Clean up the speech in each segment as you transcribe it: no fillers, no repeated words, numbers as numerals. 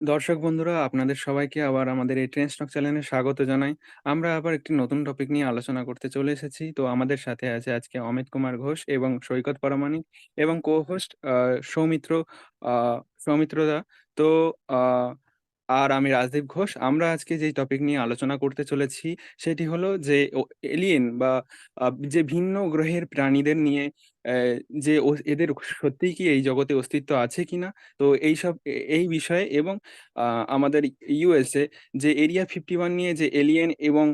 দর্শক বন্ধুরা, আপনাদের সবাইকে আবার আমাদের এই ট্রেন স্টক চ্যানেলে স্বাগত জানাই। আমরা আবার একটি নতুন টপিক নিয়ে আলোচনা করতে চলে এসেছি। তো আমাদের সাথে আছে আজকে অমিত কুমার ঘোষ এবং সৈকত পরামানিক এবং কো-হোস্ট সৌমিত্র আ সৌমিত্র দা। তো আ আর আমি রাজদীপ ঘোষ। আমরা আজকে যেই টপিক নিয়ে আলোচনা করতে চলেছি সেটি হলো যে এলিয়েন বা যে ভিন্ন গ্রহের প্রাণীদের নিয়ে অ্যা যে এদের সত্যিই কি এই জগতে অস্তিত্ব আছে কিনা? তো এইসব এই বিষয়ে এবং আ আমাদের ইউএসএ যে এরিয়া 51 নিয়ে যে এলিয়েন এবং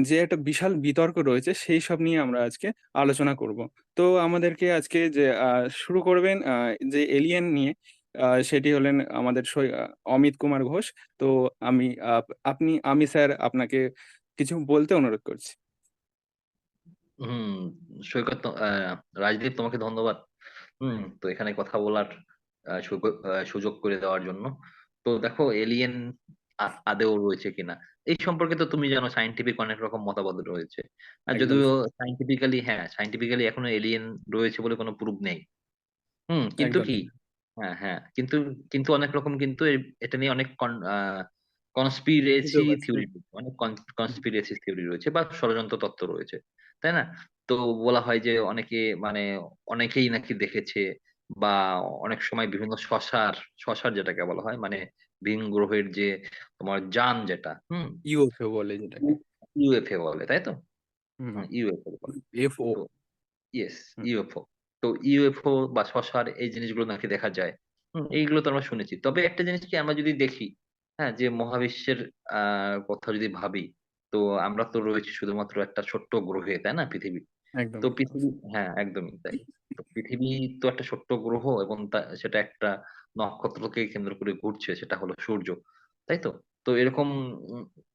যে একটা বিশাল বিতর্ক রয়েছে সেইসব নিয়ে আমরা আজকে আলোচনা করব। তো আমাদেরকে আজকে যে শুরু করবেন যে এলিয়েন নিয়ে সেটি হলেন আমাদের অমিত কুমার ঘোষ। তো আমি আমি স্যার আপনাকে কিছু বলতে অনুরোধ করছি। হুম, সৈকত রাজদীপ, তোমাকে ধন্যবাদ। তো এখানে কথা বলার সুযোগ করে দেওয়ার জন্য। তো দেখো, এলিয়েন আদেও রয়েছে কিনা এই সম্পর্কে তো তুমি জানো, সাইন্টিফিক অনেক রকম মতামত রয়েছে। আর একদম যদিও স্যার, সাইন্টিফিক্যালি এখনো এলিয়েন রয়েছে বলে কোনো প্রুফ নেই। কিন্তু একদম কি, স্যার। হ্যাঁ হ্যাঁ, কিন্তু কিন্তু অনেক রকম, কিন্তু এটা নিয়ে অনেক কনস্পিরেসি সুযোগ আছে। থিওরি, অনেক কনস্পিরেসি থিওরি রয়েছে বা ষড়যন্ত্র তত্ত্ব রয়েছে, তাই না? তো বলা হয় যে মানে অনেকেই নাকি দেখেছে, বা অনেক সময় বিভিন্ন শশার যেটাকে বলা হয়, মানে ভিন গ্রহের যে তোমার যান যেটা, ইউএফও বলে যেটাকে। ইউএফএ বলে, তাই তো? হুম, ইউএফএ বলে। এফও। তো ইয়েস, হুম, ইউএফও। তো ইউএফও বা শসার এই জিনিসগুলো নাকি দেখা যায়। এইগুলো তো আমরা শুনেছি, তবে একটা জিনিস কি, আমরা যদি দেখি, হ্যাঁ, যে মহাবিশ্বের কথা যদি ভাবি, তো আমরা তো রয়েছি শুধুমাত্র একটা ছোট্ট গ্রহে, তাই না, পৃথিবী। একদম তো ঠিক পৃথিবী, কথা। হ্যাঁ একদমই তাই। তো পৃথিবী তো একটা ছোট্ট গ্রহ, এবং সেটা একটা নক্ষত্রকে কেন্দ্র করে ঘুরছে, সেটা হলো সূর্য, তাই তো? তো এরকম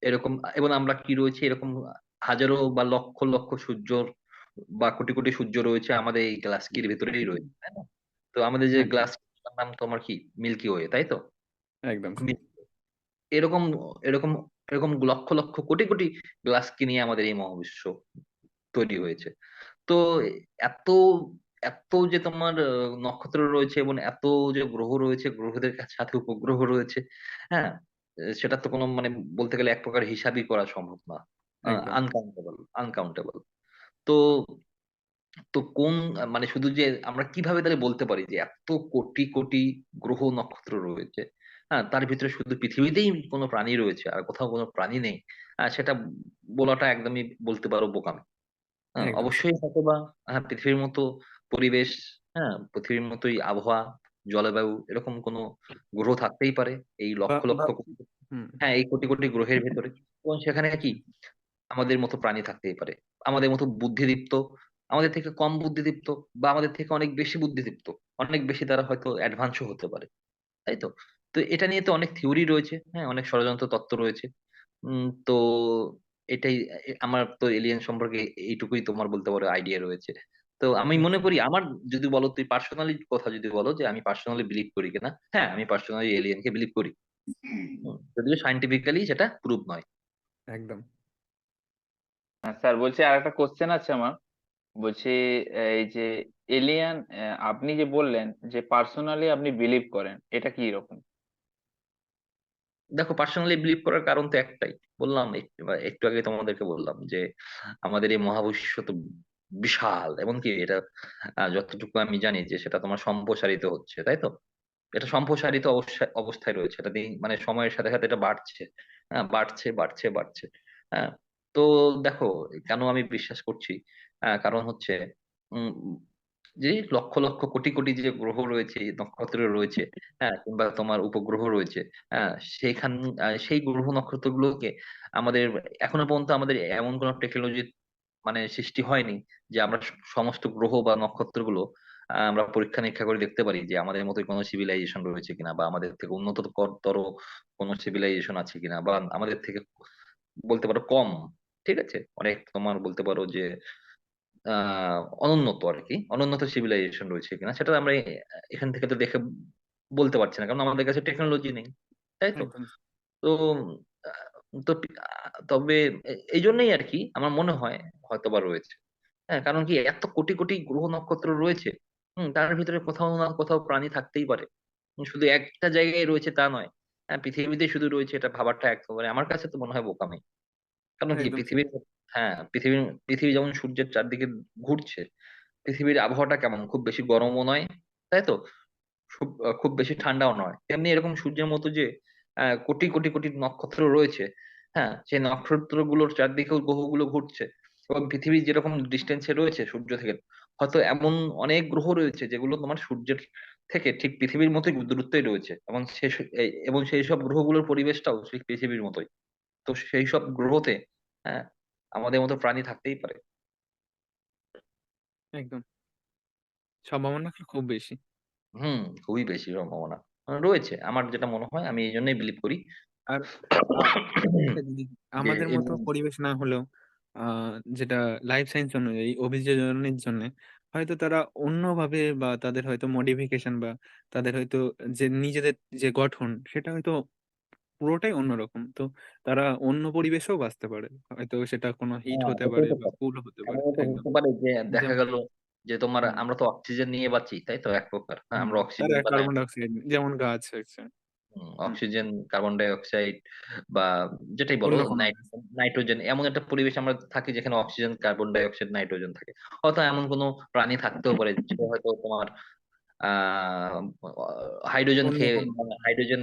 এরকম এবং আমরা কি রয়েছে, এরকম হাজারো বা লক্ষ লক্ষ সূর্য বা কোটি কোটি সূর্য রয়েছে আমাদের এই গ্যালাক্সির ভেতরেই রয়েছে, তাই না? তো আমাদের যে একদম, গ্যালাক্সির নাম তোমার কি, মিল্কি ওয়ে, তাই তো? একদম স্যার। মি- এরকম এরকম এরকম লক্ষ লক্ষ কোটি কোটি গ্যালাক্সি নিয়ে আমাদের এই মহাবিশ্ব তৈরি হয়েছে। তো এত এত যে তোমার নক্ষত্র রয়েছে, এবং এত যে গ্রহ রয়েছে, গ্রহদের সাথে উপগ্রহ রয়েছে, হ্যাঁ, সেটা তো কোনো মানে বলতে গেলে এক প্রকার হিসাবই করা সম্ভব না। একদম, আনকাউন্টেবল। তো তো কোন মানে শুধু যে আমরা কিভাবে তাহলে বলতে পারি যে এত কোটি কোটি গ্রহ নক্ষত্র রয়েছে, হ্যাঁ, তার ভিতরে শুধু পৃথিবীতেই কোনো প্রাণী রয়েছে আর কোথাও কোনো প্রাণী নেই? সেটা বলাটা একদমই বলতে পারো বোকামি। হ্যাঁ, একদম স্যার। অবশ্যই হয়তো বা, হ্যাঁ, পৃথিবীর মতো পরিবেশ, হ্যাঁ, পৃথিবীর মতোই আবহাওয়া, জলবায়ু, এরকম কোনো গ্রহ থাকতেই পারে এই বা লক্ষ বা লক্ষ হুম, হ্যাঁ, এই কোটি কোটি গ্রহের ভেতরে। এবং সেখানে কি আমাদের মতো প্রাণী থাকতেই পারে, আমাদের মতো বুদ্ধিদীপ্ত, আমাদের থেকে কম বুদ্ধিদীপ্ত, বা আমাদের থেকে অনেক বেশি বুদ্ধিদীপ্ত, অনেক বেশি তারা হয়তো অ্যাডভান্সও হতে পারে, তাই তো? তো এটা নিয়ে তো অনেক থিওরি রয়েছে, হ্যাঁ, অনেক ষড়যন্ত্র তত্ত্ব রয়েছে। তো এটাই, আমার তো এলিয়েন সম্পর্কে এইটুকুই তোমার বলতে পারো আইডিয়া রয়েছে। তো আমি মনে আচ্ছা। করি, আমার যদি বলো, তুই পার্সোনালি কথা যদি বলো যে আমি পার্সোনালি বিলিভ করি কিনা, হ্যাঁ, আমি পার্সোনালি এলিয়েনকে বিলিভ করি। যদিও সাইন্টিফিক্যালি সেটা প্রুভ নয়। একদম। হ্যাঁ স্যার, বলছি আর একটা কোশ্চেন আছে আমার। বলছি, এই যে এলিয়ান, আপনি যে বললেন যে পার্সোনালি আপনি বিলিভ করেন, এটা কি রকম? দেখো, পার্সোনালি বিলিভ করার কারণ তো একটাই, বললাম একটু আগে তোমাদেরকে বললাম যে আমাদের এই মহাবিশ্ব তো বিশাল, এমনকি এটা যতটুকু আমি জানি যে সেটা তোমার সম্প্রসারিত হচ্ছে, তাই তো? এটা সম্প্রসারিত অবস্থায় রয়েছে, এটা দিন মানে সময়ের সাথে সাথে এটা বাড়ছে, হ্যাঁ, বাড়ছে বাড়ছে বাড়ছে। হ্যাঁ। তো দেখো, কেন আমি বিশ্বাস করছি, কারণ হচ্ছে উম যে লক্ষ লক্ষ কোটি কোটি যে গ্রহ রয়েছে, নক্ষত্র রয়েছে, হ্যাঁ, কিংবা তোমার উপগ্রহ রয়েছে, হ্যাঁ, সেখান সেই গ্রহ নক্ষত্রগুলোকে আমাদের এখনো পর্যন্ত আমাদের এমন কোন টেকনোলজি মানে সৃষ্টি হয়নি যে আমরা সমস্ত গ্রহ বা নক্ষত্রগুলো আমরা পরীক্ষা নিরীক্ষা করে দেখতে পারি যে আমাদের মতোই কোনো সিভিলাইজেশন রয়েছে কিনা, বা আমাদের থেকে উন্নততর কোনো সিভিলাইজেশন আছে কিনা, বা আমাদের থেকে বলতে পারো কম, ঠিক আছে, অনেক তোমার বলতে পারো যে অনুন্নত আর কি, অনুন্নত সিভিলাইজেশন রয়েছে কিনা, সেটা আমরা এখান থেকে তো দেখে বলতে পারছি না, কারণ আমাদের কাছে টেকনোলজি নেই, তাই তো? একদম। তো তবে এই জন্যই আর কি আমার মনে হয় হয়তোবা রয়েছে। হ্যাঁ, কারণ কি, এত কোটি কোটি গ্রহ নক্ষত্র রয়েছে, তার ভিতরে কোথাও না কোথাও প্রাণী থাকতেই পারে। শুধু একটা জায়গায় রয়েছে তা নয়। হ্যাঁ, পৃথিবীতে শুধু রয়েছে এটা ভাবাটা একেবারে আমার কাছে তো মনে হয় বোকামি। কারণ কি একদম ঠিক। পৃথিবীর, হ্যাঁ পৃথিবী যেমন সূর্যের চারদিকে ঘুরছে, পৃথিবীর আবহাওয়াটা কেমন, খুব বেশি গরমও নয়, তাই তো, খুব বেশি ঠান্ডাও নয়। তেমনি এরকম সূর্যের মতো যে কোটি কোটি কোটি নক্ষত্র রয়েছে, হ্যাঁ সেই নক্ষত্রগুলোর চারদিকেও গ্রহগুলো ঘুরছে, এবং পৃথিবী যেরকম ডিস্টেন্সে রয়েছে সূর্য থেকে, হয়তো এমন অনেক গ্রহ রয়েছে যেগুলো তোমার সূর্যের থেকে ঠিক পৃথিবীর মতোই দূরত্বে রয়েছে, এবং এবং সেই সব গ্রহগুলোর পরিবেশটাও ঠিক পৃথিবীর মতোই। তো সেই সব গ্রহতে, হ্যাঁ, আমাদের মতো প্রাণী থাকতেই পারে। একদম সম্ভাবনা খুব বেশি। হুম, খুবই বেশি সম্ভাবনা রয়েছে আমার যেটা মনে হয়, আমি এই জন্যই বিলিভ করি আর আহ, একটা জিনিস, যে আমাদের মতো পরিবেশ না হলেও যেটা লাইফ সায়েন্স অনুযায়ী অভিযোজনের জন্য হয়তো তারা অন্যভাবে, বা তাদের হয়তো মডিফিকেশন, বা তাদের হয়তো যে নিজেদের যে গঠন সেটা হয়তো পুরোটাই অন্যরকম। তো তারা অন্য পরিবেশেও বাঁচতে পারে, হয়তো সেটা কোনো হিট হ্যাঁ, হতে হতেই পারে তো বা পারে। কুল হতে পারে। এমনও তো একদম হতে পারে যে দেখা যেমন গেল যে তোমার, হুম, আমরা তো অক্সিজেন নিয়ে বাঁচি, তাই তো, এক প্রকার, হ্যাঁ, আমরা তারা অক্সিজেন বানাই। কার্বন ডাই অক্সাইড যেমন গাছ হচ্ছে। হুম, অক্সিজেন, কার্বন ডাই অক্সাইড, বা যেটাই বলো অন্য কোনো গাছ। নাইট্রোজেন, এমন একটা পরিবেশ আমরা থাকি যেখানে oxygen, carbon die oxide, nitrogen থাকে। হয়তো এমন কোনো প্রাণী থাকতেও পারে যে হয়তো তোমার আহ হাইড্রোজেন অন্য খেয়ে, কোনো মানে হাইড্রোজেন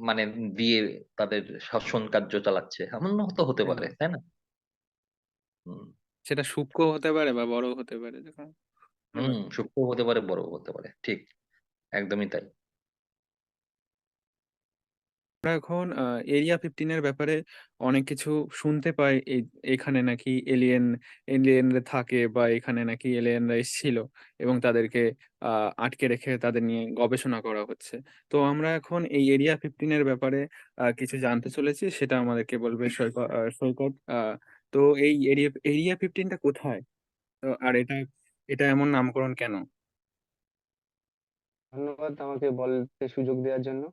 মানে দিয়ে তাদের শ্বসন কার্য চালাচ্ছে, এমন তো হতে পারে, একদম তাই না? হুম। সেটা সূক্ষ্ম হতে পারে বা বড় হতে পারে, যখন হুম, সূক্ষ্ম হতে পারে, বড় হতে পারে, ঠিক, একদমই তাই। আমরা এখন এরিয়া 15 এর ব্যাপারে অনেক কিছু শুনতে পাই। এখানে নাকি এলিয়েনরা থাকে, বা এখানে নাকি এলিয়েনরা এসেছিল এবং তাদেরকে আটকে রেখে তাদের নিয়ে গবেষণা করা হচ্ছে। তো আমরা এখন এই এরিয়া 15 এর ব্যাপারে কিছু জানতে চলেছি, সেটা আমাদেরকে বলবে সৈকত। তো এই এরিয়া 15টা কোথায়? তো আর এটা এটা এমন নামকরণ কেন? ধন্যবাদ আমাকে বলতে সুযোগ দেওয়ার জন্য।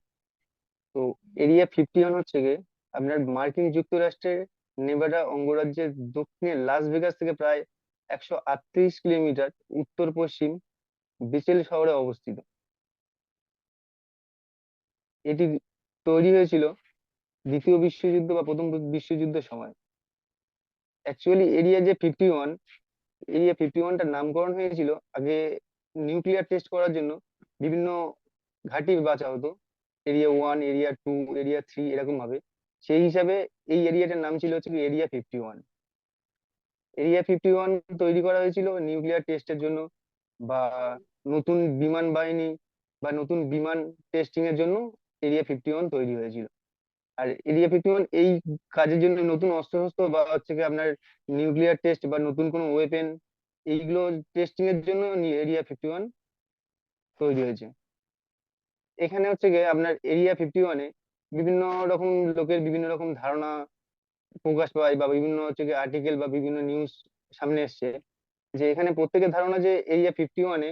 তো এরিয়া 51 হচ্ছে গিয়ে আপনার মার্কিন যুক্তরাষ্ট্রের নেভাডা অঙ্গরাজ্যের দক্ষিণে লাস ভেগাস থেকে প্রায় 138 কিলোমিটার উত্তর পশ্চিম বিচেল শহরে অবস্থিত। এটি তৈরি হয়েছিল দ্বিতীয় বিশ্বযুদ্ধ বা প্রথম বিশ্বযুদ্ধের সময়। অ্যাকচুয়ালি এরিয়া 51টার নামকরণ হয়েছিল আগে নিউক্লিয়ার টেস্ট করার জন্য। বিভিন্ন ঘাঁটি বাছা হতো, এরিয়া 1, এরিয়া 2, এরিয়া 3 এরকম ভাবে। সেই হিসাবে এই এরিয়াটার নাম ছিল হচ্ছে এরিয়া 51। এরিয়া 51 তৈরি করা হয়েছিল নিউক্লিয়ার টেস্টের জন্য, বা নতুন বিমান বাহিনী বা নতুন বিমান টেস্টিং এর জন্য এরিয়া 51 তৈরি হয়েছিল। আর এরিয়া 51 এই কাজের জন্য নতুন অস্ত্রশস্ত্র বা হচ্ছে কি আপনার নিউক্লিয়ার টেস্ট বা নতুন কোনো ওয়েপেন, এইগুলো টেস্টিং এর জন্য এরিয়া 51 তৈরি হয়েছে। এখানে হচ্ছে গিয়ে আপনার এরিয়া 51-এ বিভিন্ন রকম লোকের বিভিন্ন রকম ধারণা প্রকাশ পায়, বা বিভিন্ন হচ্ছে গিয়ে আর্টিকেল বা বিভিন্ন নিউজ সামনে এসছে যে এখানে প্রত্যেকের ধারণা যে এরিয়া 51-এ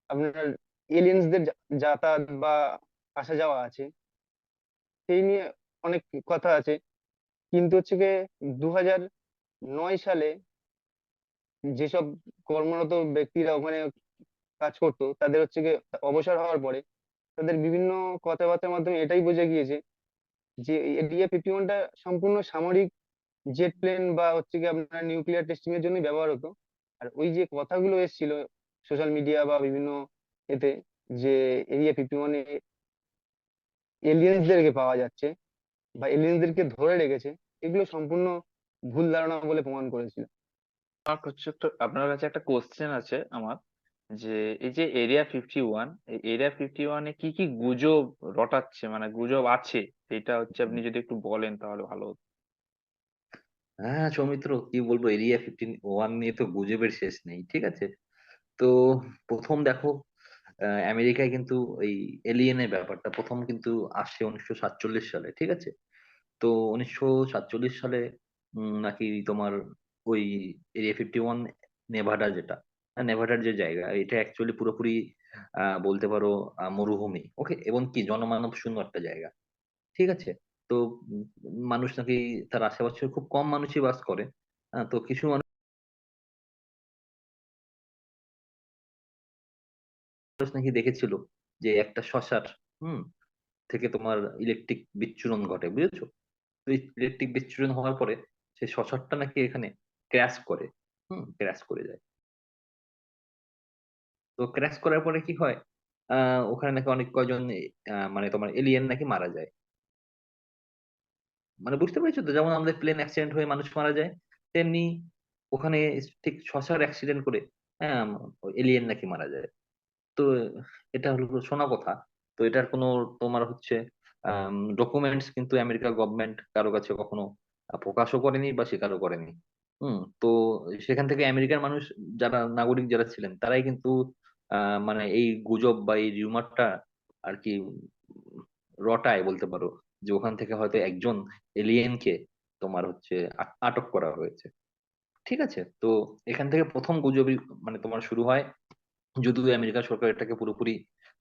আপনার এলিয়েন্সদের যাতায়াত বা আসা যাওয়া আছে, সেই নিয়ে অনেক কথা আছে। কিন্তু হচ্ছে গিয়ে 2009 সালে যেসব কর্মরত ব্যক্তিরা ওখানে কাজ করতো তাদের হচ্ছে গিয়ে অবসর হওয়ার পরে তাদের বিভিন্ন কথাবার্তার মাধ্যমে এটাই বোঝা গিয়েছে যে এরিয়া 51টা সম্পূর্ণ সামরিক জেট প্লেন বা হচ্ছে কি আপনার নিউক্লিয়ার টেস্টিং এর জন্য ব্যবহার হতো। আর ওই যে কথাগুলো এসেছিল সোশ্যাল মিডিয়া বা বিভিন্ন এতে, যে এরিয়া 51-এ এলিয়েন্সদেরকে পাওয়া যাচ্ছে বা এলিয়েন্সদেরকে ধরে রেখেছে, এগুলো সম্পূর্ণ ভুল ধারণা বলে প্রমাণ করেছিল। আমার হচ্ছে তো আপনার কাছে একটা কোশ্চেন আছে আমার, যে এই যে এরিয়া 51, এই এরিয়া 51-এ কি কি গুজব রটাচ্ছে, মানে গুজব আছে, এটা হচ্ছে আপনি যদি একটু বলেন তাহলে ভালো হতো। হ্যাঁ সৌমিত্র, কি বলবো, এরিয়া 51 নিয়ে তো গুজবের শেষ নেই, ঠিক আছে। তো প্রথম দেখো, আমেরিকায় কিন্তু এই এলিয়েনের ব্যাপারটা প্রথম কিন্তু আসছে 1947 সালে, ঠিক আছে। তো 1947 সালে নাকি তোমার ওই এরিয়া 51, নেভাডা যেটা, নেভাডার যে জায়গা, এটা অ্যাকচুয়ালি পুরোপুরি বলতে পারো মরুভূমি, ওকে, এবং কি জনমানব শূন্য একটা জায়গা, ঠিক আছে। তো উম, মানুষ নাকি তার আশেপাশে খুব কম মানুষই বাস করে। তো কিছু মানুষ নাকি দেখেছিল যে একটা শসার, হুম থেকে তোমার ইলেকট্রিক বিচ্ছুরণ ঘটে, বুঝেছো? তো ইলেকট্রিক বিচ্ছুরণ হওয়ার পরে সেই সসারটা নাকি এখানে ক্র্যাশ করে, ক্র্যাশ করে যায়। তো ক্র্যাশ করার পরে কি হয়, ওখানে নাকি অনেক কয়জন মানে তোমার এলিয়েন নাকি মারা যায়। মানে বুঝতে পেরেছো তো, যেমন আমাদের প্লেন অ্যাক্সিডেন্ট হয়ে মানুষ মারা যায়, তেমনি ওখানে ঠিক শসার অ্যাক্সিডেন্ট করে হ্যাঁ এলিয়েন নাকি মারা যায়। তো এটা হলো শোনা কথা। তো এটার কোনো তোমার হচ্ছে ডকুমেন্টস কিন্তু আমেরিকা গভর্নমেন্ট কারো কাছে কখনো প্রকাশও করেনি বা স্বীকারও করেনি। তো সেখান থেকে আমেরিকার মানুষ, যারা নাগরিক যারা ছিলেন, তারাই কিন্তু মানে এই গুজব বা এই রিউমারটা আর কি রটায় বলতে পারো, যে ওখান থেকে হয়তো একজন এলিয়েনকে তোমার হচ্ছে আটক করা হয়েছে। ঠিক আছে, তো এখান থেকে প্রথম গুজবই মানে তোমার শুরু হয়, যদিও আমেরিকা সরকার এটাকে পুরোপুরি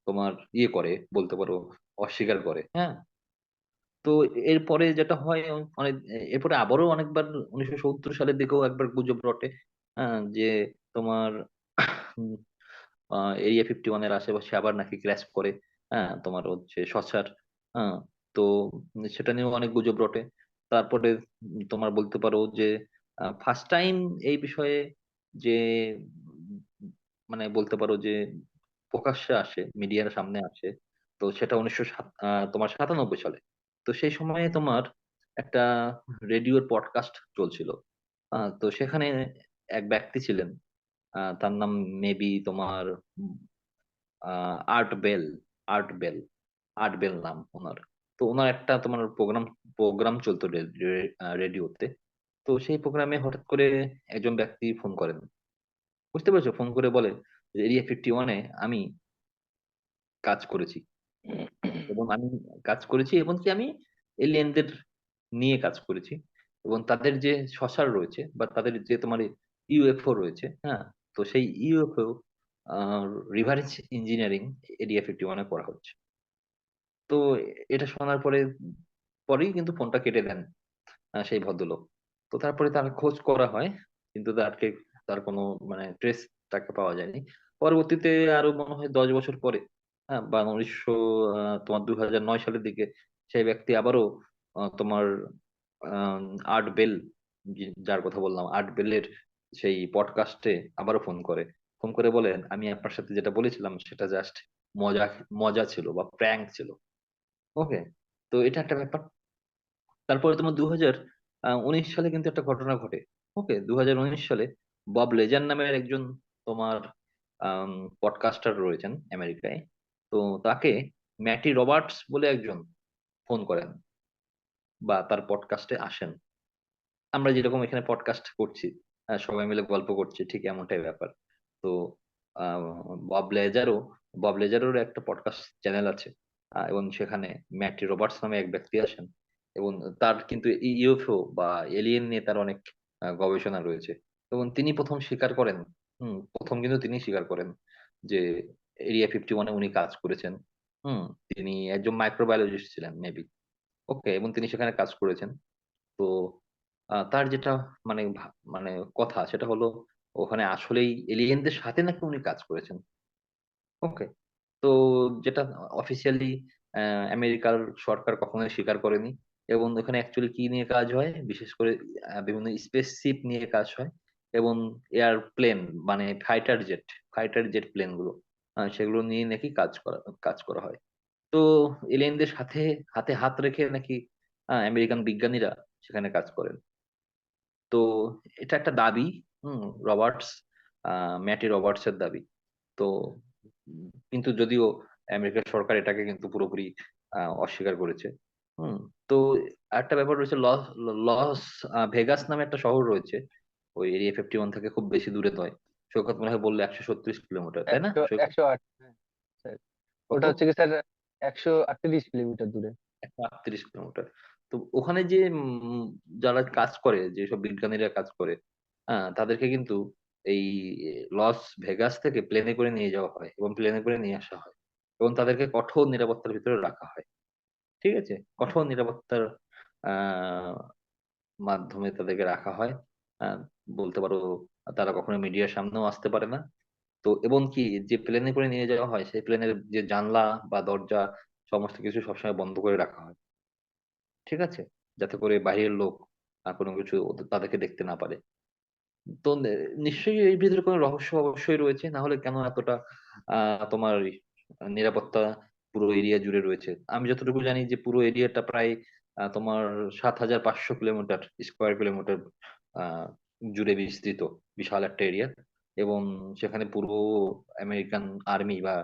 তোমার ইয়ে করে বলতে পারো, অস্বীকার করে। হ্যাঁ, তো এরপরে যেটা হয় অনেক, এরপরে আবারও অনেকবার 1970 সালের দিকেও একবার গুজব রটে, যে তোমার এরিয়া 51 এর আশেপাশে আবার নাকি ক্র্যাশ করে, তোমার হচ্ছে শসার। হ্যাঁ, তো সেটা নিয়েও অনেক গুজব রটে। তারপরে তোমার বলতে পারো যে ফার্স্ট টাইম এই বিষয়ে যে মানে বলতে পারো যে প্রকাশ্যে আসে, মিডিয়ার সামনে আসে, তো সেটা 1997 সালে। তো সেই সময়ে তোমার একটা রেডিওর পডকাস্ট চলছিল। তো সেখানে এক ব্যক্তি ছিলেন, তার নাম মেবি তোমার Art Bell. Art Bell, Art Bell নাম ওনার। তো ওনার একটা তোমার প্রোগ্রাম চলতো রেডিওতে। তো সেই প্রোগ্রামে হঠাৎ করে একজন ব্যক্তি ফোন করেন, বুঝতে পেরেছো, ফোন করে বলেন যে এরিয়া 51-এ আমি কাজ করেছি, এবং আমি কাজ করেছি এবং কি আমি এলিয়েনদের নিয়ে কাজ করেছি, এবং তাদের যে শসার রয়েছে বা তাদের যে তোমার ইউএফও রয়েছে, হ্যাঁ, তো সেই ইউএফও রিভার্স ইঞ্জিনিয়ারিং এরিয়া 51-এ করা হচ্ছে। তো এটা শোনার পরে পরেই কিন্তু ফোনটা কেটে দেন সেই ভদ্রলোক। তো তারপরে তার খোঁজ করা হয়, কিন্তু তার কোনো মানে ট্রেস তাকে পাওয়া যায়নি। পরবর্তীতে আরো মনে হয় 10 বছর পরে, হ্যাঁ, বা 2009 সালের দিকে সেই ব্যক্তি আবারও তোমার আহ, আর্ট বেল, যার কথা বললাম, আর্ট বেলের সেই পডকাস্টে আবারও ফোন করে বলেন, আমি আপনার সাথে যেটা বলেছিলাম সেটা জাস্ট মজা মজা ছিল বা প্র্যাঙ্ক ছিল। ওকে, তো এটা একটা ব্যাপার। তারপরে তোমার 2019 সালে কিন্তু একটা ঘটনা ঘটে। ওকে, 2019 সালে বব লেজার নামের একজন তোমার পডকাস্টার রয়েছেন আমেরিকায়। তো তাকে ম্যাটি রবার্টস বলে একজন ফোন করেন বা তার পডকাস্টে আসেন। আমরা যেরকম এখানে পডকাস্ট করছি, সবাই মিলে গল্প করছি, ঠিক এমনটাই ব্যাপার। তো আহ, বব লেজারও বব লেজারেরও একটা পডকাস্ট চ্যানেল আছে, এবং সেখানে ম্যাটি রবার্টস নামে এক ব্যক্তি আসেন, এবং তার কিন্তু ইউএফও বা এলিয়েন নিয়ে তার অনেক গবেষণা রয়েছে। এবং তিনি প্রথম স্বীকার করেন, প্রথম কিন্তু তিনি স্বীকার করেন যে এরিয়া 51-এ উনি কাজ করেছেন। হুম তিনি একজন মাইক্রোবায়োলজিস্ট ছিলেন মেবি। ওকে, এবং তিনি সেখানে কাজ করেছেন। তো তার যেটা মানে মানে কথা সেটা হলো, ওখানে আসলেই এলিয়েনদের সাথে নাকি উনি কাজ করেছেন। ওকে, তো যেটা অফিসিয়ালি আমেরিকার সরকার কখনোই স্বীকার করেনি। এবং এখানে অ্যাকচুয়ালি কি নিয়ে কাজ হয়, বিশেষ করে বিভিন্ন স্পেস শিপ নিয়ে কাজ হয়, এবং এয়ারপ্লেন মানে ফাইটার জেট প্লেন গুলো, সেগুলো নিয়ে নাকি কাজ করা হয়। তো এলিয়েনদের সাথে হাতে হাত রেখে নাকি আমেরিকান বিজ্ঞানীরা সেখানে কাজ করেন। তো এটা একটা দাবি, হুম রবার্টস ম্যাটি রবার্টস এর দাবি। তো কিন্তু যদিও আমেরিকার সরকার এটাকে কিন্তু পুরোপুরি অস্বীকার করেছে। হুম তো একটা ব্যাপার রয়েছে, লস লস ভেগাস নামে একটা শহর রয়েছে, ওই এরিয়া 51 থেকে খুব বেশি দূরে নয়। সৈকত মনে হয় বললে 136 কিলোমিটার, তাই না একশো সৈকত? 108, হ্যাঁ স্যার। কত? ওটা হচ্ছে কি স্যার, 138 কিলোমিটার দূরে। 138 কিলোমিটার। তো ওখানে যে যারা কাজ করে, যেসব বিজ্ঞানীরা কাজ করে, তাদেরকে কিন্তু এই লস ভেগাস থেকে প্লেনে করে নিয়ে যাওয়া হয় এবং প্লেনে করে নিয়ে আসা হয়, এবং তাদেরকে কঠোর নিরাপত্তার ভিতরে রাখা হয়। ঠিক আছে, কঠোর নিরাপত্তার আহ মাধ্যমে তাদেরকে রাখা হয়। আহ, বলতে পারো তারা কখনো মিডিয়ার সামনেও আসতে পারে না। তো এবং কি, যে প্লেনে করে নিয়ে যাওয়া হয় সেই প্লেনের যে জানলা বা দরজা, সমস্ত কিছু সবসময় বন্ধ করে রাখা হয়, ঠিক আছে, যাতে করে বাইরের লোক কোনো কিছু তাদেরকে দেখতে না পারে। তো নিশ্চয়ই এর ভিতরে কোনো রহস্য অবশ্যই রয়েছে, না হলে কেন এতটা তোমার নিরাপত্তা পুরো এরিয়া জুড়ে রয়েছে। আমি যতটুকু জানি যে পুরো এরিয়াটা প্রায় তোমার 7,500 কিলোমিটার আহ জুড়ে বিস্তৃত, বিশাল একটা এরিয়া। এবং সেখানে পুরো আমেরিকান আর্মি বা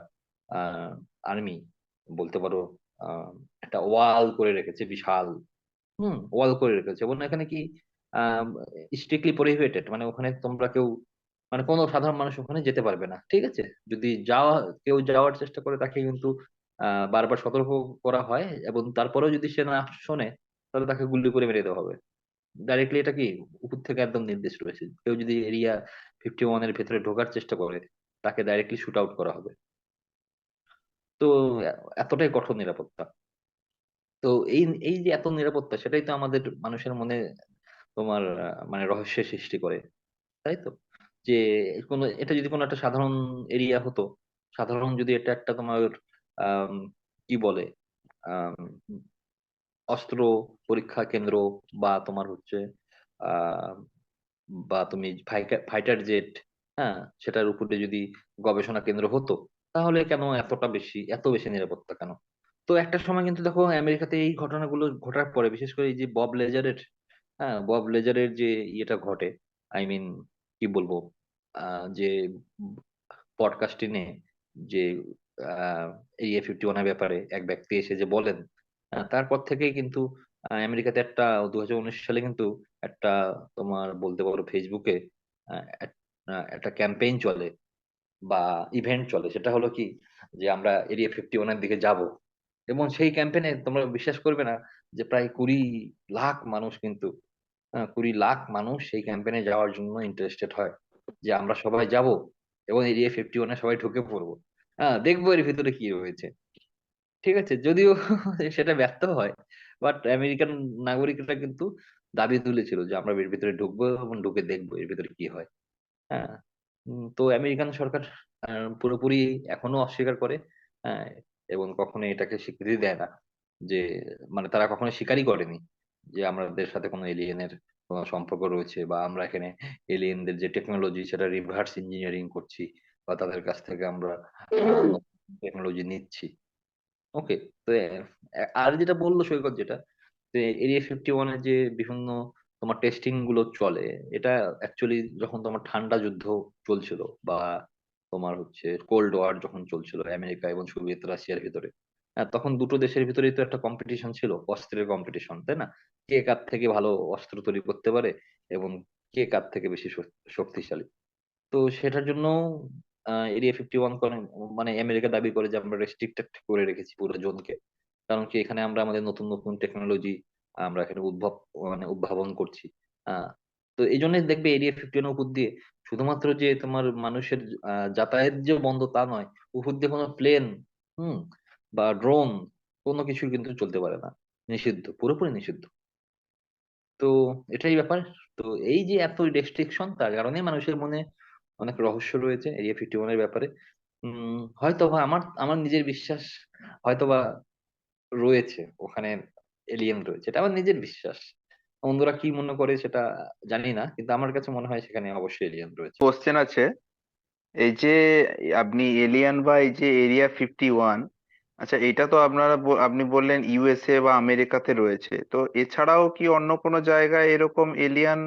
আর্মি বলতে পারো, আহ একটা ওয়াল করে রেখেছে বিশাল। ওয়াল করে রেখেছে, এবং এখানে কি স্ট্রিক্টলি প্রহিবিটেড, মানে ওখানে তোমরা কেউ, মানে কোনো সাধারণ মানুষ ওখানে যেতে পারবে না, ঠিক আছে। যদি কেউ যাওয়ার চেষ্টা করে তাকে কিন্তু বারবার সতর্ক করা হয়, এবং তারপরেও যদি সে না শোনে তাহলে তাকে গুলি করে মেরে দেওয়া হবে ডাইরেক্টলি। এটা কি উপর থেকে একদম নির্দেশ রয়েছে, কেউ যদি এরিয়া 51-এর ভেতরে ঢোকার চেষ্টা করে তাকে ডাইরেক্টলি শুট আউট করা হবে। তো এতটাই কঠোর নিরাপত্তা। তো এই এই যে এত নিরাপত্তা, সেটাই তো আমাদের মানুষের মনে তোমার মানে রহস্যের সৃষ্টি করে, তাই তো। যে এটা যদি কোনো একটা সাধারণ এরিয়া হতো, সাধারণ যদি এটা একটা তোমার আম, কি বলে আম, অস্ত্র পরীক্ষা কেন্দ্র, বা তোমার হচ্ছে আহ বা তুমি ফাইটার জেট, হ্যাঁ, সেটার উপরে যদি গবেষণা কেন্দ্র হতো, তাহলে কেন এত বেশি নিরাপত্তা কেন? তো একটা সময় কিন্তু দেখো আমেরিকাতে এই ঘটনাগুলো ঘটার পরে, বিশেষ করে এই যে বব লেজারের যে ইয়েটা ঘটে, আই মিন কি বলবো, যে পডকাস্টিনে যে এরিয়া 51-এর ব্যাপারে এক ব্যক্তি এসে যে বলেন, তারপর থেকেই কিন্তু আমেরিকাতে 2019 সালে কিন্তু একটা তোমার বলতে পারো ফেসবুকে একটা ক্যাম্পেইন চলে বা ইভেন্ট চলে, সেটা হলো কি যে আমরা এরিয়া 51-এর দিকে যাব। এবং সেই ক্যাম্পেইনে তোমরা বিশ্বাস করবে না যে প্রায় 20 লাখ মানুষ কিন্তু, 20 লাখ মানুষ সেই ক্যাম্পেইনে যাওয়ার জন্য ইন্টারেস্টেড হয়, যে আমরা সবাই যাব এবং এরিয়া 51-এ সবাই ঢুকে পড়বো, দেখবো এর ভিতরে কি রয়েছে, ঠিক আছে। যদিও সেটা ব্যর্থ হয়, বাট আমেরিকান নাগরিকরা কিন্তু দাবি তুলেছিল যে আমরা এর ভিতরে ঢুকবো এবং ঢুকে দেখবো এর ভিতরে কি হয়। হ্যাঁ। তো আমেরিকান সরকার পুরোপুরি এখনো অস্বীকার করে, হ্যাঁ, এবং কখনো এটাকে স্বীকৃতি দেয় না যে, মানে তারা কখনো স্বীকারই করেনি যে আমাদের সাথে কোনো এলিয়েনের কোনো সম্পর্ক রয়েছে, বা আমরা এখানে এলিয়েনদের যে টেকনোলজি সেটা রিভার্স ইঞ্জিনিয়ারিং করছি, বা তাদের কাছ থেকে আমরা টেকনোলজি নিচ্ছি। ওকে। তো আর যেটা বললো সৈকত, যেটা এরিয়া 51-এর যে বিভিন্ন তোমার টেস্টিং গুলো চলে, এটা অ্যাকচুয়ালি যখন তোমার ঠান্ডা যুদ্ধ চলছিল, বা তোমার হচ্ছে কোল্ড ওয়ার যখন চলছিল আমেরিকা এবং সোভিয়েত রাশিয়ার ভিতরে, তখন দুটো দেশের ভিতরেই তো একটা কম্পিটিশন ছিল, অস্ত্রের কম্পিটিশন, তাই না? কে কার থেকে ভালো অস্ত্র তৈরি করতে পারে, এবং কে কার থেকে বেশি শক্তিশালী। তো সেটার জন্য এরিয়া 51 করে, মানে আমেরিকা দাবি করে যে আমরা রেস্ট্রিক্টেড করে রেখেছি পুরো জোনকে, কারণ কি এখানে আমরা আমাদের নতুন নতুন টেকনোলজি আমরা এখানে উদ্ভাবন করছি। আহ তো এই জন্যই দেখবে এরিয়া 51 উপর দিয়ে শুধুমাত্র যে তোমার মানুষের যাতায়াত যে বন্ধ তা নয়, উপর দিয়ে কোনো প্লেন, হুম, বা ড্রোন, কোনো কিছু কিন্তু চলতে পারে না, নিষিদ্ধ, পুরোপুরি নিষিদ্ধ। তো এটাই ব্যাপার। তো এই যে এত রেস্ট্রিকশন, তার কারণে মানুষের মনে অনেক রহস্য রয়েছে এরিয়া 51-এর ব্যাপারে। হয়তো বা আমার আমার নিজের বিশ্বাস, হয়তো বা রয়েছে ওখানে এলিয়েন রয়েছে, এটা আমার নিজের বিশ্বাস। অন্যরা কি মনে করে সেটা জানি না, কিন্তু আমার কাছে মনে হয় সেখানে অবশ্যই এলিয়েন রয়েছে। কোশ্চেন আছে, এই যে আপনি এলিয়ান বা এই যে এরিয়া 51, আচ্ছা এটা তো আপনি বললেন ইউএসএ বা আমেরিকাতে রয়েছে, তো এছাড়াও কি অন্য কোনো জায়গায় এরকম এলিয়ান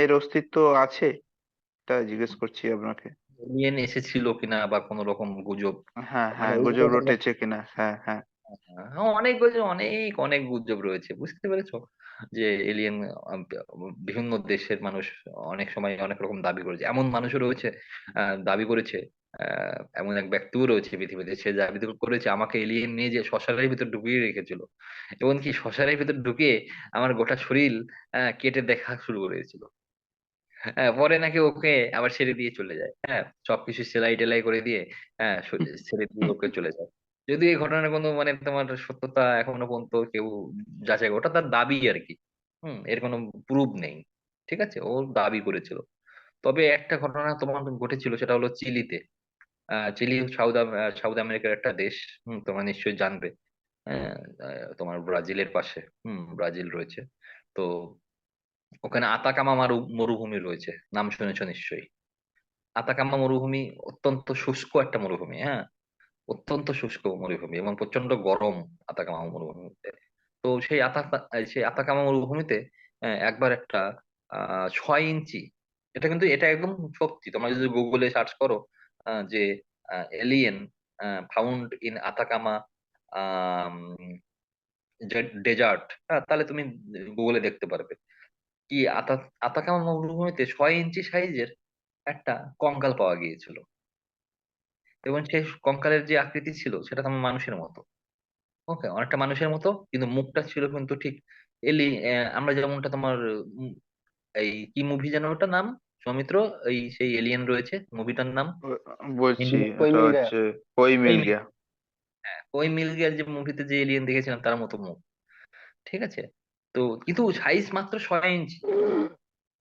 এর অস্তিত্ব আছে? এটা জিজ্ঞেস করছি আপনাকে। এলিয়েন এসেছিল কিনা বা কোনো রকম গুজব, হ্যাঁ মানে হ্যাঁ, এই গুজব ধরনের, রটেছে কিনা, হ্যাঁ হ্যাঁ। অনেক গুজব, অনেক অনেক গুজব রয়েছে, বুঝতে পেরেছো? যে এলিয়েন, বিভিন্ন দেশের মানুষ অনেক সময় অনেক রকম দাবি করেছে, এমন মানুষও রয়েছে দাবি করেছে, এমন এক ব্যক্তিও রয়েছে পৃথিবীতে, সে দাবি করেছে আমাকে এলিয়েন নিয়ে যে শ্মশানের ভিতর ঢুকিয়ে রেখেছিল, এমনকি শ্মশানের ভিতর ঢুকিয়ে আমার গোটা শরীর কেটে দেখা শুরু করেছিল। হ্যাঁ, পরে নাকি ওকে আবার ছেড়ে দিয়ে চলে যায়, হ্যাঁ, সবকিছু সেলাই টেলাই করে দিয়ে, হ্যাঁ, ছেড়ে দিয়ে ওকে চলে যায়। যদি এই ঘটনার কোনো মানে তোমার সত্যতা এখনো পর্যন্ত কেউ যাচাই ওটা তার দাবি আর কি, এর কোনো প্রুফ নেই, ঠিক আছে, ও দাবি করেছিল। তবে একটা ঘটনা তোমার ঘটেছিল, সেটা হলো চিলিতে। চিলি সাউথ আমেরিকার একটা দেশ, তোমরা নিশ্চয়ই জানবে। হ্যাঁ, তোমার ব্রাজিলের পাশে, ব্রাজিল রয়েছে। তো ওখানে আতাকামা মরুভূমি রয়েছে, নাম শুনেছো নিশ্চয়ই। আতাকামা মরুভূমি অত্যন্ত শুষ্ক একটা মরুভূমি, হ্যাঁ, অত্যন্ত শুষ্ক মরুভূমি এবং প্রচন্ড গরম আতাকামা মরুভূমিতে। তো সেই আতাকামা মরুভূমিতে একবার একটা 6 ইঞ্চি, এটা একদম সত্যি, তোমরা যদি গুগলে সার্চ করো যে alien found in Atacama desert, হ্যাঁ, তাহলে তুমি গুগলে দেখতে পারবে কি আতাকামা মরুভূমিতে 6 ইঞ্চি সাইজের একটা কঙ্কাল পাওয়া গিয়েছিল। এবং সেই কঙ্কালের যে আকৃতি ছিল সেটা তোমার মানুষের মতো। ওকে, অনেকটা মানুষের মতো, কিন্তু মুখটা ছিল কিন্তু ঠিক আমরা যেমনটা তোমার উম, এই কি মুভি যেন ওটা নাম, সৌমিত্র, এই সেই এলিয়েন রয়েছে মুভিটার নাম, বলছি, হিন্দি। কই এটা মিল গয়া। হচ্ছে কোই ওই মিল মিল গয়া। হ্যাঁ, ওই মিল গিয়ার যে মুভিতে যে এলিয়েন দেখেছিলাম তার মতো মুখ, ঠিক আছে। তো কিন্তু সাইজ মাত্র 6 ইঞ্চি,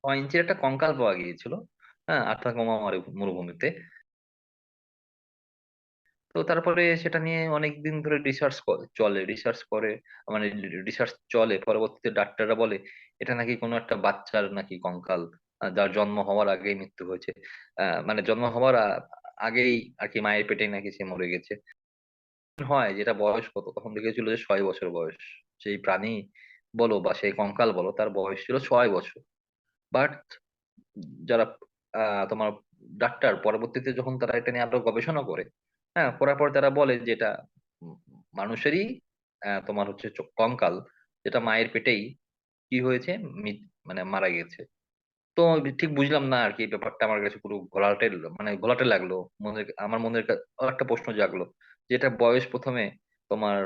6 ইঞ্চির একটা কঙ্কাল পাওয়া গিয়েছিল, হ্যাঁ, আতাকামা মরুভূমিতে। তো তারপরে সেটা নিয়ে অনেক দিন ধরে রিসার্চ করে, মানে রিসার্চ চলে, পরবর্তীতে ডাক্তাররা বলে এটা নাকি কোনো একটা বাচ্চার নাকি কঙ্কাল, যার জন্ম হওয়ার আগেই মৃত্যু হয়েছে। মানে জন্ম হওয়ার আগেই আর কি মায়ের পেটে নাকি সে মরে গেছে। হয় যেটা বয়স কত, তখন দেখেছিল যে 6 বছর বয়স, সেই প্রাণী বলো বা সেই কঙ্কাল বলো, তার বয়স ছিল 6 বছর। বাট যারা তোমার ডাক্তার, পরবর্তীতে যখন তারা এটা নিয়ে আরো গবেষণা করে, হ্যাঁ, করার পর তারা বলে যে এটা উম মানুষেরই তোমার হচ্ছে কঙ্কাল, যেটা মায়ের পেটেই কি হয়েছে, মানে মারা গেছে। তো আমি ঠিক বুঝলাম না আর কি, এই ব্যাপারটা আমার কাছে পুরো ঘোলাটে, মানে ঘোলাটে লাগলো। আমার মনের একটা প্রশ্ন জাগলো, যেটা বয়স প্রথমে তোমার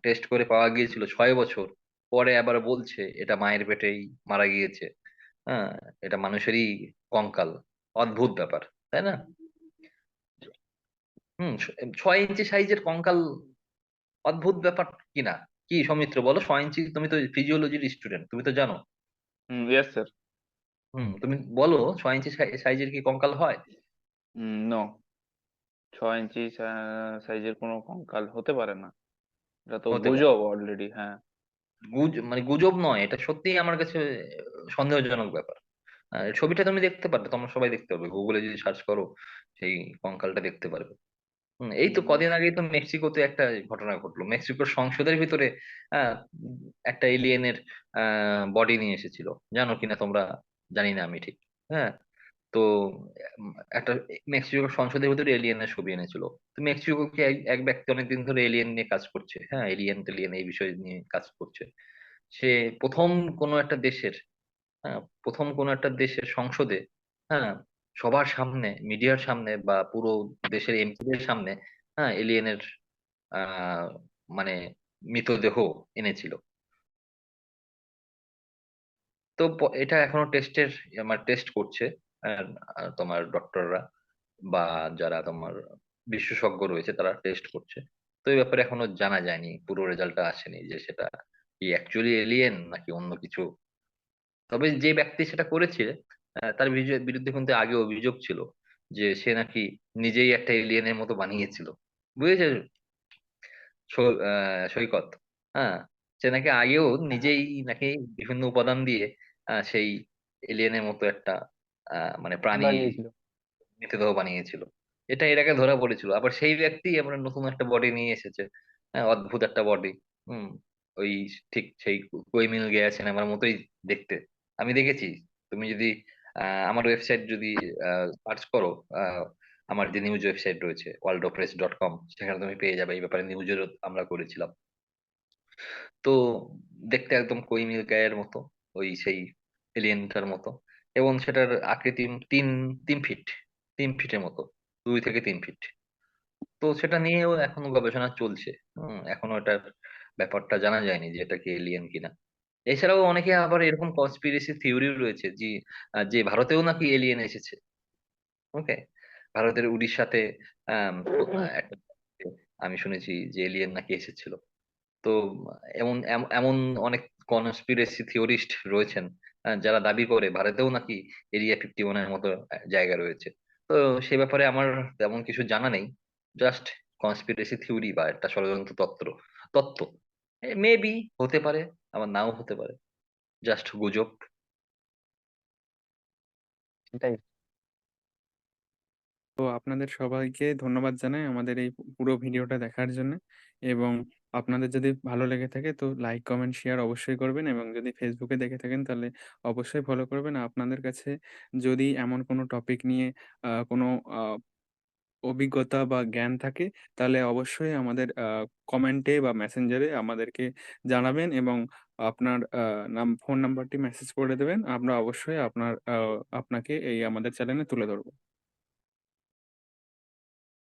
টেস্ট করে পাওয়া গিয়েছিল 6 বছর, পরে আবার বলছে এটা মায়ের পেটেই মারা গিয়েছে। হ্যাঁ, এটা মানুষেরই কঙ্কাল। অদ্ভুত ব্যাপার, তাই না? 6 ইঞ্চি সাইজের কঙ্কাল, অদ্ভুত ব্যাপার কিনা? কি সৌমিত্র বলো, 6 ইঞ্চি, তুমি তো ফিজিওলজির স্টুডেন্ট, তুমি তো জানো। Yes sir. তুমি বলো, 6 ইঞ্চি সাইজের কি কঙ্কাল হয়? নো, 6 ইঞ্চি সাইজের কোনো কঙ্কাল হতে পারে না। এটা তো হতে পারে, গুজব অলরেডি, হ্যাঁ। মানে গুজব নয়, এটা সত্যিই আমার কাছে সন্দেহজনক ব্যাপার। ছবিটা তুমি দেখতে পারবে, তোমরা সবাই দেখতে পারবে, গুগলে যদি সার্চ করো সেই কঙ্কালটা দেখতে পারবে। এই তো উম, কদিন আগেই তো মেক্সিকোতে একটা ঘটনা ঘটলো, মেক্সিকোর সংসদের ভিতরে আহ, একটা এলিয়েনের বডি নিয়ে এসেছিল, জানো কিনা তোমরা, জানি না আমি ঠিক। হ্যাঁ, তো একটা মেক্সিকোর সংসদের ভিতরে এলিয়েনের ছবি এনেছিল। তো মেক্সিকোকে এক ব্যক্তি অনেকদিন ধরে এলিয়েন নিয়ে কাজ করছে, হ্যাঁ, এলিয়েন টেলিয়েন এই বিষয় নিয়ে কাজ করছে। সে প্রথম কোনো একটা দেশের, হ্যাঁ, প্রথম কোনো একটা দেশের সংসদে, হ্যাঁ, সবার সামনে, মিডিয়ার সামনে বা পুরো দেশের এমপিদের সামনে, হ্যাঁ, এলিয়েনের আহ মানে মৃতদেহ এনেছিল। তো এটা এখনো মানে টেস্ট করছে আর, তোমার ডক্টররা বা যারা তোমার বিশেষজ্ঞ রয়েছে তারা টেস্ট করছে। তো এই ব্যাপারে এখনো জানা যায়নি, পুরো রেজাল্টটা আসেনি যে সেটা কি অ্যাকচুয়ালি এলিয়েন নাকি অন্য কিছু। তবে যে ব্যক্তি সেটা করেছে তার বিরুদ্ধে কিন্তু আগে অভিযোগ ছিল যে সে নাকি নিজেই একটা এলিয়েনের মতো বানিয়েছিল, বুঝেছে সৈকত? হ্যাঁ, সে নাকি আগেও নিজেই নাকি বিভিন্ন উপাদান দিয়ে সেই এলিয়েনের মতো একটা মানে প্রাণী বানিয়েছিল। মৃতদেহ বানিয়েছিল। এটা এর আগে ধরা পড়েছিল, আবার সেই ব্যক্তি আবার নতুন একটা বডি নিয়ে এসেছে। হ্যাঁ, অদ্ভুত একটা বডি। হুম ওই ঠিক সেই কই মিল গেয়া সিনেমার মতোই দেখতে, আমি দেখেছি। তুমি যদি আমার ওয়েবসাইট যদি সার্চ করো, আহ, আমার যে নিউজ ওয়েবসাইট রয়েছে worldofpress.com, সেখানে তুমি পেয়ে যাবে, এই ব্যাপারে নিউজেরও আমরা করেছিলাম। তো দেখতে একদম কই মিল গায়ের মতো, ওই সেই এলিয়েনটার মতো। এবং সেটার আকৃতি তিন 3 ফিট, 3 ফিটের মতো, 2 থেকে 3 ফিট। তো সেটা নিয়েও এখনো গবেষণা চলছে। এখনো এটার ব্যাপারটা জানা যায়নি যে এটা কি এলিয়েন কিনা। এছাড়াও অনেকে আবার এরকম কনস্পিরেসি থিওরি রয়েছে যে যে ভারতেও নাকি এলিয়েন এসেছে। ওকে, ভারতের উড়িষ্যাতে একটা আমি শুনেছি যে এলিয়েন নাকি এসেছিল। তো এমন অনেক কনস্পিরেসি থিওরিস্ট রয়েছেন যারা দাবি করে ভারতেও নাকি এরিয়া 51-এর মতো জায়গা রয়েছে। তো সে ব্যাপারে আমার তেমন কিছু জানা নেই, জাস্ট কনস্পিরেসি থিওরি বা একটা ষড়যন্ত্র তত্ত্ব তত্ত্ব। মেবি হতে পারে, আবার নাও হতে পারে, জাস্ট গুজব। সেটাই। তো আপনাদের সবাইকে ধন্যবাদ জানাই আমাদের এই পুরো ভিডিওটা দেখার জন্য। এবং আপনাদের যদি ভালো লেগে থাকে তো লাইক, কমেন্ট, শেয়ার অবশ্যই করবেন, এবং যদি ফেসবুকে দেখে থাকেন তাহলে অবশ্যই ফলো করবেন। আপনাদের কাছে যদি এমন কোনো টপিক নিয়ে কোনো আ অভিজ্ঞতা বা জ্ঞান থাকে তাহলে অবশ্যই আমাদের কমেন্টে বা মেসেঞ্জারে আমাদেরকে জানাবেন, এবং আপনার ফোন নাম্বারটি মেসেজ করে দেবেন। আমরা অবশ্যই আপনাকে এই আমাদের চ্যানেলে তুলে ধরব।